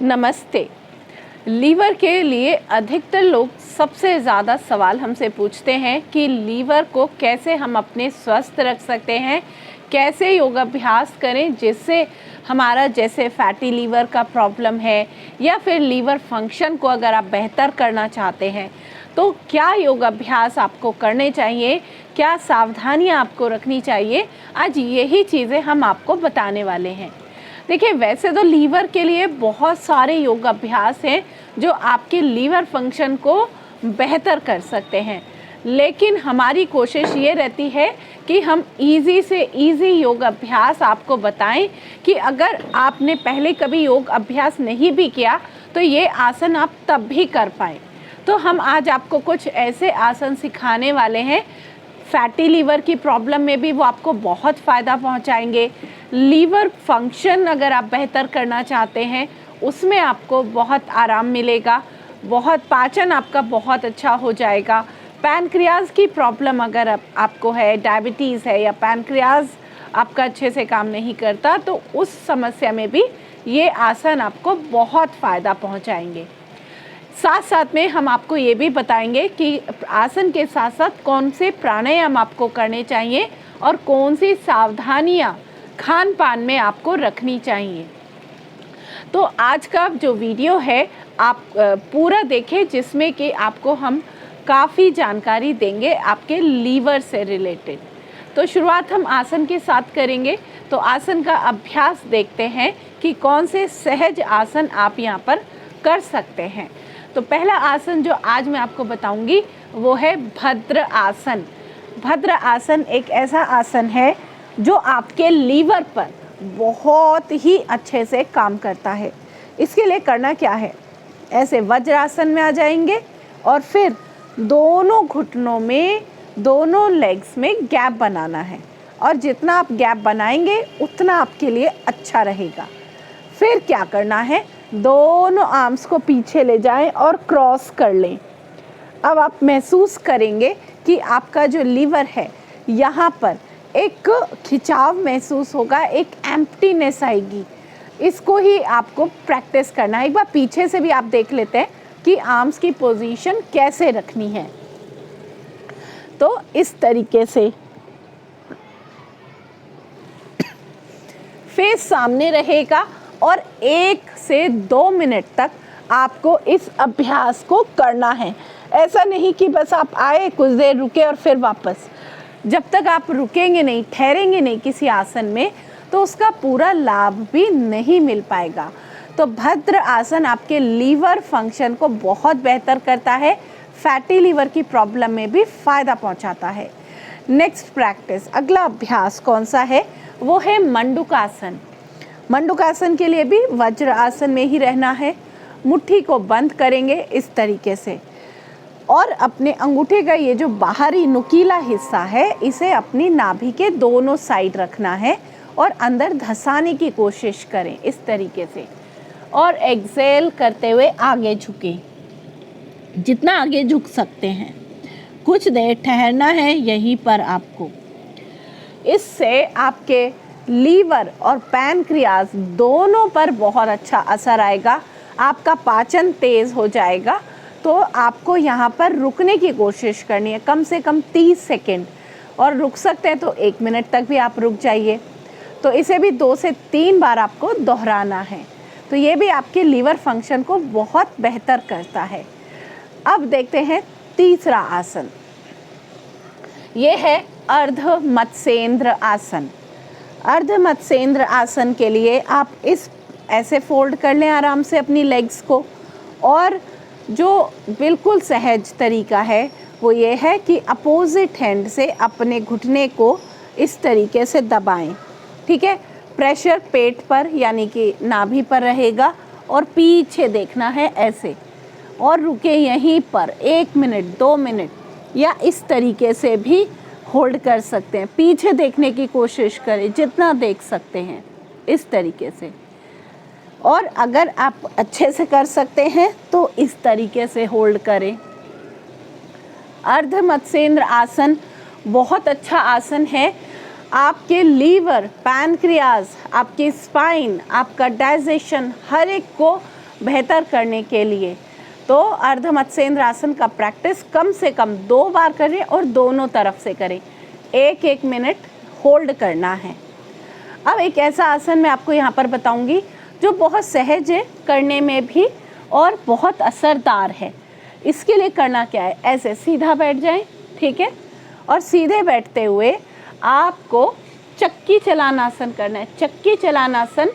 नमस्ते। लीवर के लिए अधिकतर लोग सबसे ज़्यादा सवाल हमसे पूछते हैं कि लीवर को कैसे हम अपने स्वस्थ रख सकते हैं, कैसे योगाभ्यास करें जिससे हमारा जैसे फैटी लीवर का प्रॉब्लम है या फिर लीवर फंक्शन को अगर आप बेहतर करना चाहते हैं तो क्या योगाभ्यास आपको करने चाहिए, क्या सावधानियां आपको रखनी चाहिए। आज यही चीज़ें हम आपको बताने वाले हैं। देखिए, वैसे तो लीवर के लिए बहुत सारे योगाभ्यास हैं जो आपके लीवर फंक्शन को बेहतर कर सकते हैं, लेकिन हमारी कोशिश ये रहती है कि हम इजी से इजी योग अभ्यास आपको बताएं कि अगर आपने पहले कभी योग अभ्यास नहीं भी किया तो ये आसन आप तब भी कर पाएँ। तो हम आज आपको कुछ ऐसे आसन सिखाने वाले हैं, फैटी लीवर की प्रॉब्लम में भी वो आपको बहुत फ़ायदा पहुंचाएंगे। लीवर फंक्शन अगर आप बेहतर करना चाहते हैं उसमें आपको बहुत आराम मिलेगा, बहुत पाचन आपका बहुत अच्छा हो जाएगा। पैनक्रियाज की प्रॉब्लम अगर आपको है, डायबिटीज़ है या पैनक्रियाज आपका अच्छे से काम नहीं करता, तो उस समस्या में भी ये आसन आपको बहुत फ़ायदा पहुंचाएंगे। साथ साथ में हम आपको ये भी बताएंगे कि आसन के साथ साथ कौन से प्राणायाम आपको करने चाहिए और कौन सी सावधानियां खान पान में आपको रखनी चाहिए। तो आज का जो वीडियो है आप पूरा देखें, जिसमें कि आपको हम काफ़ी जानकारी देंगे आपके लीवर से रिलेटेड। तो शुरुआत हम आसन के साथ करेंगे। तो आसन का अभ्यास देखते हैं कि कौन से सहज आसन आप यहाँ पर कर सकते हैं। तो पहला आसन जो आज मैं आपको बताऊंगी वो है भद्र आसन। भद्र आसन एक ऐसा आसन है जो आपके लीवर पर बहुत ही अच्छे से काम करता है। इसके लिए करना क्या है, ऐसे वज्रासन में आ जाएंगे और फिर दोनों घुटनों में, दोनों लेग्स में गैप बनाना है, और जितना आप गैप बनाएंगे उतना आपके लिए अच्छा रहेगा। फिर क्या करना है, दोनों आर्म्स को पीछे ले जाएं और क्रॉस कर लें। अब आप महसूस करेंगे कि आपका जो लीवर है यहाँ पर एक खिंचाव महसूस होगा, एक एम्प्टीनेस आएगी। इसको ही आपको प्रैक्टिस करना है। एक बार पीछे से भी आप देख लेते हैं कि आर्म्स की पोजीशन कैसे रखनी है। तो इस तरीके से फेस सामने रहेगा और 1 से 2 मिनट तक आपको इस अभ्यास को करना है। ऐसा नहीं कि बस आप आए, कुछ देर रुके और फिर वापस। जब तक आप रुकेंगे नहीं, ठहरेंगे नहीं किसी आसन में, तो उसका पूरा लाभ भी नहीं मिल पाएगा। तो भद्र आसन आपके लीवर फंक्शन को बहुत बेहतर करता है, फैटी लीवर की प्रॉब्लम में भी फ़ायदा पहुंचाता है। नेक्स्ट प्रैक्टिस, अगला अभ्यास कौन सा है, वो है मंडूकासन। मंडूकासन के लिए भी वज्र आसन में ही रहना है। मुट्ठी को बंद करेंगे इस तरीके से, और अपने अंगूठे का ये जो बाहरी नुकीला हिस्सा है इसे अपनी नाभि के दोनों साइड रखना है और अंदर धंसाने की कोशिश करें इस तरीके से, और एक्सेल करते हुए आगे झुकें, जितना आगे झुक सकते हैं। कुछ देर ठहरना है यहीं पर आपको। इससे आपके लीवर और पैनक्रियाज दोनों पर बहुत अच्छा असर आएगा, आपका पाचन तेज़ हो जाएगा। तो आपको यहाँ पर रुकने की कोशिश करनी है, कम से कम 30 सेकेंड, और रुक सकते हैं तो 1 मिनट तक भी आप रुक जाइए। तो इसे भी 2 से 3 बार आपको दोहराना है। तो ये भी आपके लीवर फंक्शन को बहुत बेहतर करता है। अब देखते हैं तीसरा आसन, ये है अर्ध मत्स्येंद्र आसन। अर्ध मत्स्येंद्र आसन के लिए आप इस ऐसे फोल्ड कर लें आराम से अपनी लेग्स को, और जो बिल्कुल सहज तरीका है वो ये है कि अपोजिट हैंड से अपने घुटने को इस तरीके से दबाएं। ठीक है, प्रेशर पेट पर यानी कि नाभि पर रहेगा और पीछे देखना है ऐसे, और रुके यहीं पर 1 मिनट 2 मिनट, या इस तरीके से भी होल्ड कर सकते हैं। पीछे देखने की कोशिश करें जितना देख सकते हैं इस तरीके से, और अगर आप अच्छे से कर सकते हैं तो इस तरीके से होल्ड करें। अर्ध मत्स्येंद्र आसन बहुत अच्छा आसन है। आपके लीवर, पैनक्रियाज, आपकी स्पाइन, आपका डाइजेशन, हर एक को बेहतर करने के लिए तो अर्ध मत्स्येंद्र आसन का प्रैक्टिस कम से कम 2 बार करें और दोनों तरफ से करें। 1-1 मिनट होल्ड करना है। अब एक ऐसा आसन मैं आपको यहाँ पर बताऊंगी जो बहुत सहज है करने में भी और बहुत असरदार है। इसके लिए करना क्या है, ऐसे सीधा बैठ जाएं, ठीक है, और सीधे बैठते हुए आपको चक्की चलान आसन करना है। चक्की चलान आसन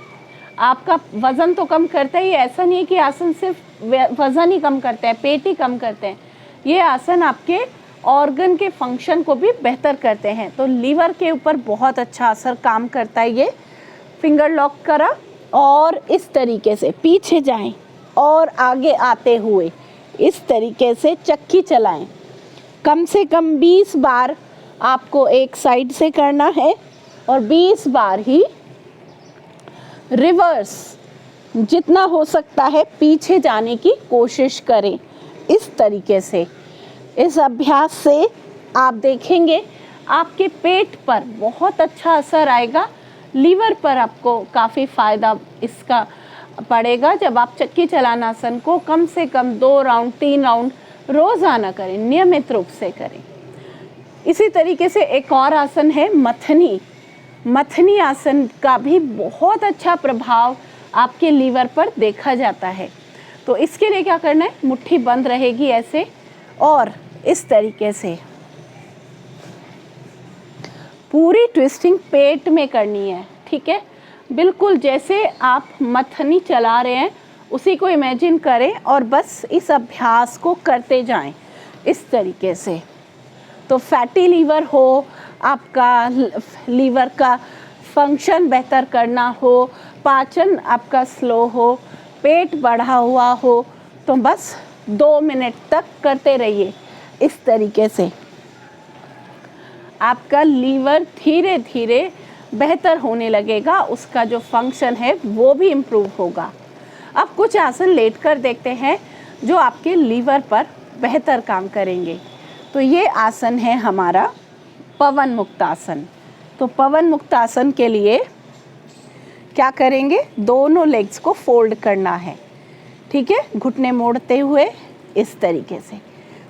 आपका वज़न तो कम करता ही, ऐसा नहीं है कि आसन सिर्फ वज़न ही कम करते हैं, पेट ही कम करते हैं। ये आसन आपके ऑर्गन के फंक्शन को भी बेहतर करते हैं, तो लीवर के ऊपर बहुत अच्छा असर काम करता है। ये फिंगर लॉक करा और इस तरीके से पीछे जाएं और आगे आते हुए इस तरीके से चक्की चलाएं। कम से कम 20 बार आपको एक साइड से करना है और 20 बार ही रिवर्स, जितना हो सकता है पीछे जाने की कोशिश करें। इस तरीके से इस अभ्यास से आप देखेंगे आपके पेट पर बहुत अच्छा असर आएगा, लीवर पर आपको काफ़ी फ़ायदा इसका पड़ेगा जब आप चक्की चलान आसन को कम से कम 2 राउंड 3 राउंड रोज़ाना करें, नियमित रूप से करें। इसी तरीके से एक और आसन है मथनी। मथनी आसन का भी बहुत अच्छा प्रभाव आपके लीवर पर देखा जाता है। तो इसके लिए क्या करना है, मुट्ठी बंद रहेगी ऐसे और इस तरीके से पूरी ट्विस्टिंग पेट में करनी है, ठीक है। बिल्कुल जैसे आप मथनी चला रहे हैं उसी को इमेजिन करें और बस इस अभ्यास को करते जाएं इस तरीके से। तो फैटी लीवर हो, आपका लीवर का फंक्शन बेहतर करना हो, पाचन आपका स्लो हो, पेट बढ़ा हुआ हो, तो बस 2 मिनट तक करते रहिए इस तरीके से। आपका लीवर धीरे धीरे बेहतर होने लगेगा, उसका जो फंक्शन है वो भी इम्प्रूव होगा। अब कुछ आसन लेट कर देखते हैं जो आपके लीवर पर बेहतर काम करेंगे। तो ये आसन है हमारा पवन मुक्त आसन। तो पवन मुक्त आसन के लिए क्या करेंगे, दोनों लेग्स को फोल्ड करना है, ठीक है, घुटने मोड़ते हुए इस तरीके से।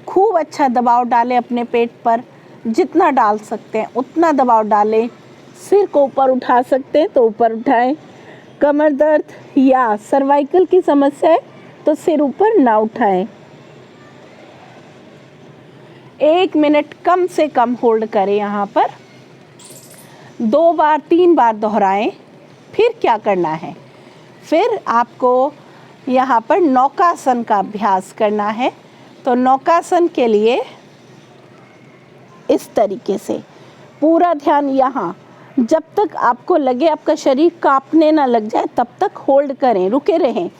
खूब अच्छा दबाव डालें अपने पेट पर, जितना डाल सकते हैं उतना दबाव डालें। सिर को ऊपर उठा सकते हैं तो ऊपर उठाएं। कमर दर्द या सर्वाइकल की समस्या है तो सिर ऊपर ना उठाएं। 1 मिनट कम से कम होल्ड करें यहाँ पर। 2 बार 3 बार दोहराएं। फिर क्या करना है, फिर आपको यहाँ पर नौकासन का अभ्यास करना है। तो नौकासन के लिए इस तरीके से पूरा ध्यान यहाँ, जब तक आपको लगे आपका शरीर कांपने ना लग जाए तब तक होल्ड करें, रुके रहें,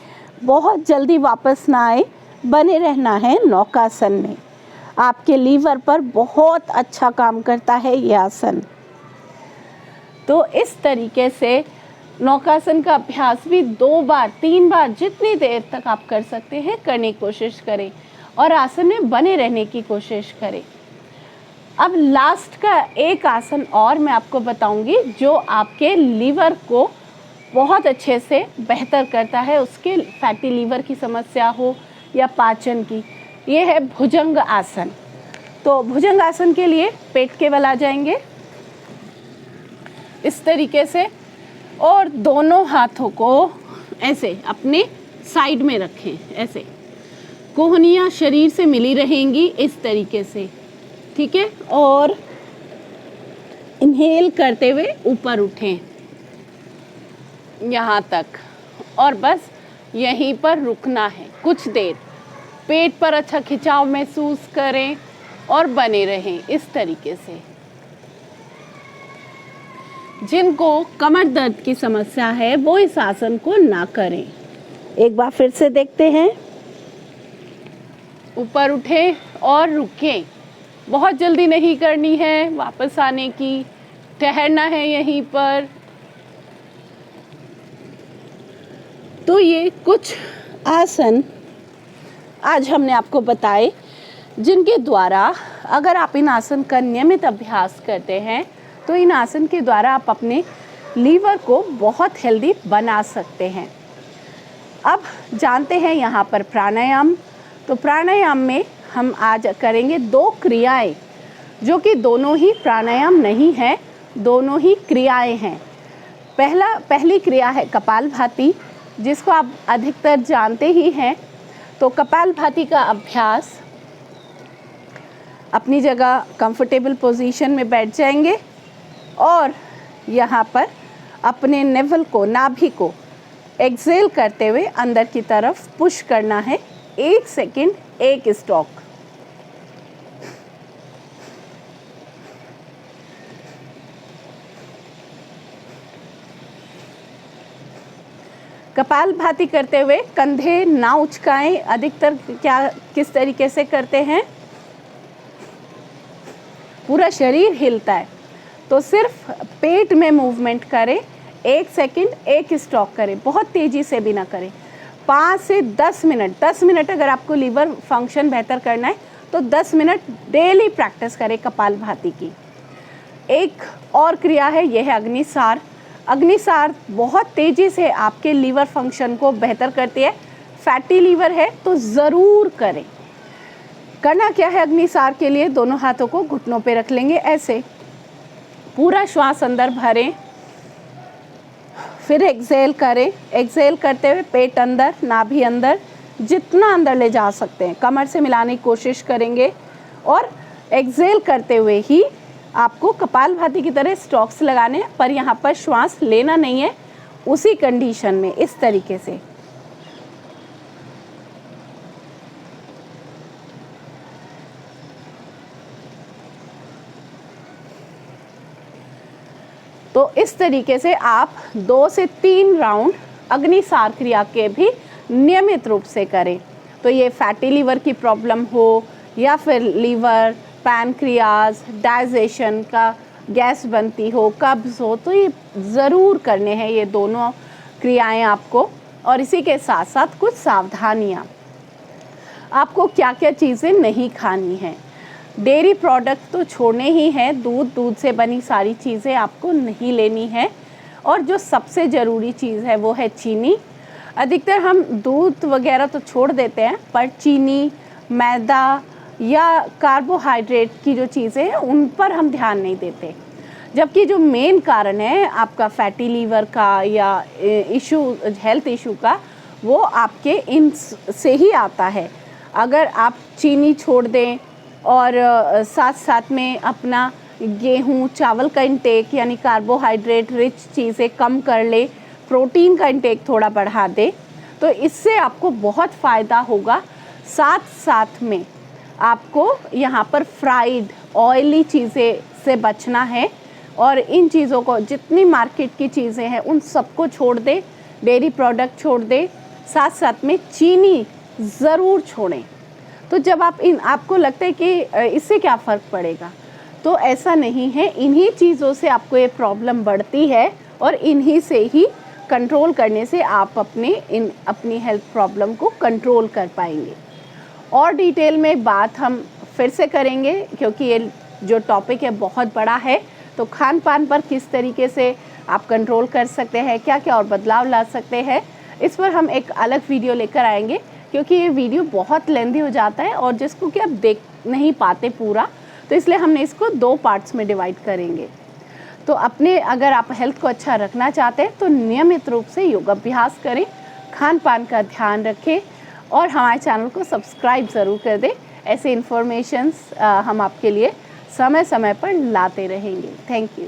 बहुत जल्दी वापस ना आए, बने रहना है नौकासन में। आपके लीवर पर बहुत अच्छा काम करता है ये आसन। तो इस तरीके से नौकासन का अभ्यास भी 2 बार 3 बार जितनी देर तक आप कर सकते हैं करने की कोशिश करें और आसन में बने रहने की कोशिश करें। अब लास्ट का एक आसन और मैं आपको बताऊंगी जो आपके लीवर को बहुत अच्छे से बेहतर करता है, उसके फैटी लीवर की समस्या हो या पाचन की। ये है भुजंग आसन। तो भुजंग आसन के लिए पेट के बल आ जाएंगे इस तरीके से और दोनों हाथों को ऐसे अपने साइड में रखें, ऐसे कोहनियाँ शरीर से मिली रहेंगी इस तरीके से, ठीक है। और इनहेल करते हुए ऊपर उठें यहाँ तक और बस यहीं पर रुकना है कुछ देर। पेट पर अच्छा खिंचाव महसूस करें और बने रहें इस तरीके से। जिनको कमर दर्द की समस्या है वो इस आसन को ना करें। एक बार फिर से देखते हैं। ऊपर उठें और रुकें, बहुत जल्दी नहीं करनी है, वापस आने की, ठहरना है यहीं पर। तो ये कुछ आसन आज हमने आपको बताए जिनके द्वारा अगर आप इन आसन का नियमित अभ्यास करते हैं तो इन आसन के द्वारा आप अपने लीवर को बहुत हेल्दी बना सकते हैं। अब जानते हैं यहाँ पर प्राणायाम। तो प्राणायाम में हम आज करेंगे 2 क्रियाएं, जो कि दोनों ही प्राणायाम नहीं है, दोनों ही क्रियाएं हैं। पहली क्रिया है कपालभाति, जिसको आप अधिकतर जानते ही हैं। तो कपालभाति का अभ्यास, अपनी जगह कंफर्टेबल पोजीशन में बैठ जाएंगे और यहाँ पर अपने नेवल को, नाभि को एक्सेल करते हुए अंदर की तरफ पुश करना है। 1 सेकेंड, 1 स्ट्रोक। कपालभाति करते हुए कंधे ना उचकाएं। अधिकतर किस तरीके से करते हैं, पूरा शरीर हिलता है, तो सिर्फ पेट में मूवमेंट करें। 1 सेकेंड, 1 स्ट्रोक करें, बहुत तेज़ी से भी ना करें। 5 से 10 मिनट, 10 मिनट अगर आपको लीवर फंक्शन बेहतर करना है तो 10 मिनट डेली प्रैक्टिस करें कपालभाति की। एक और क्रिया है, यह है अग्निसार। अग्निसार बहुत तेज़ी से आपके लीवर फंक्शन को बेहतर करती है। फैटी लीवर है तो ज़रूर करें। करना क्या है अग्निसार के लिए, दोनों हाथों को घुटनों पे रख लेंगे ऐसे, पूरा श्वास अंदर भरें, फिर एक्सेल करें। एक्सेल करते हुए पेट अंदर, नाभि अंदर, जितना अंदर ले जा सकते हैं कमर से मिलाने की कोशिश करेंगे। और एक्सेल करते हुए ही आपको कपालभाति की तरह स्ट्रोक्स लगाने, पर यहाँ पर श्वास लेना नहीं है, उसी कंडीशन में इस तरीके से। तो इस तरीके से आप 2 से 3 राउंड अग्निसार क्रिया के भी नियमित रूप से करें। तो ये फैटी लीवर की प्रॉब्लम हो या फिर लीवर, पैनक्रियाज, डाइजेशन का गैस बनती हो, कब्ज़ हो, तो ये ज़रूर करने हैं ये दोनों क्रियाएं आपको। और इसी के साथ साथ कुछ सावधानियाँ, आपको क्या क्या चीज़ें नहीं खानी हैं। डेयरी प्रोडक्ट तो छोड़ने ही हैं, दूध से बनी सारी चीज़ें आपको नहीं लेनी है। और जो सबसे ज़रूरी चीज़ है वो है चीनी। अधिकतर हम दूध वगैरह तो छोड़ देते हैं, पर चीनी, मैदा या कार्बोहाइड्रेट की जो चीज़ें हैं उन पर हम ध्यान नहीं देते। जबकि जो मेन कारण है आपका फैटी लीवर का या इशू, हेल्थ इशू का, वो आपके इन से ही आता है। अगर आप चीनी छोड़ दें और साथ साथ में अपना गेहूँ, चावल का इंटेक यानी कार्बोहाइड्रेट रिच चीज़ें कम कर ले, प्रोटीन का इंटेक थोड़ा बढ़ा दे, तो इससे आपको बहुत फ़ायदा होगा। साथ साथ में आपको यहाँ पर फ्राइड ऑयली चीज़ें से बचना है। और इन चीज़ों को, जितनी मार्केट की चीज़ें हैं उन सबको छोड़ दे, डेयरी प्रोडक्ट छोड़ दे, साथ साथ में चीनी ज़रूर छोड़ें। तो जब आपको लगता है कि इससे क्या फ़र्क पड़ेगा, तो ऐसा नहीं है। इन्हीं चीज़ों से आपको ये प्रॉब्लम बढ़ती है और इन्हीं से ही कंट्रोल करने से आप अपनी हेल्थ प्रॉब्लम को कंट्रोल कर पाएंगे। और डिटेल में बात हम फिर से करेंगे, क्योंकि ये जो टॉपिक है बहुत बड़ा है। तो खान पान पर किस तरीके से आप कंट्रोल कर सकते हैं, क्या क्या और बदलाव ला सकते हैं, इस पर हम एक अलग वीडियो लेकर आएंगे, क्योंकि ये वीडियो बहुत लेंथी हो जाता है और जिसको कि आप देख नहीं पाते पूरा, तो इसलिए हमने इसको 2 पार्ट्स में डिवाइड करेंगे। तो अगर आप हेल्थ को अच्छा रखना चाहते हैं तो नियमित रूप से योगाभ्यास करें, खान पान का ध्यान रखें और हमारे चैनल को सब्सक्राइब ज़रूर कर दें। ऐसे इन्फॉर्मेशंस हम आपके लिए समय समय पर लाते रहेंगे। Thank you.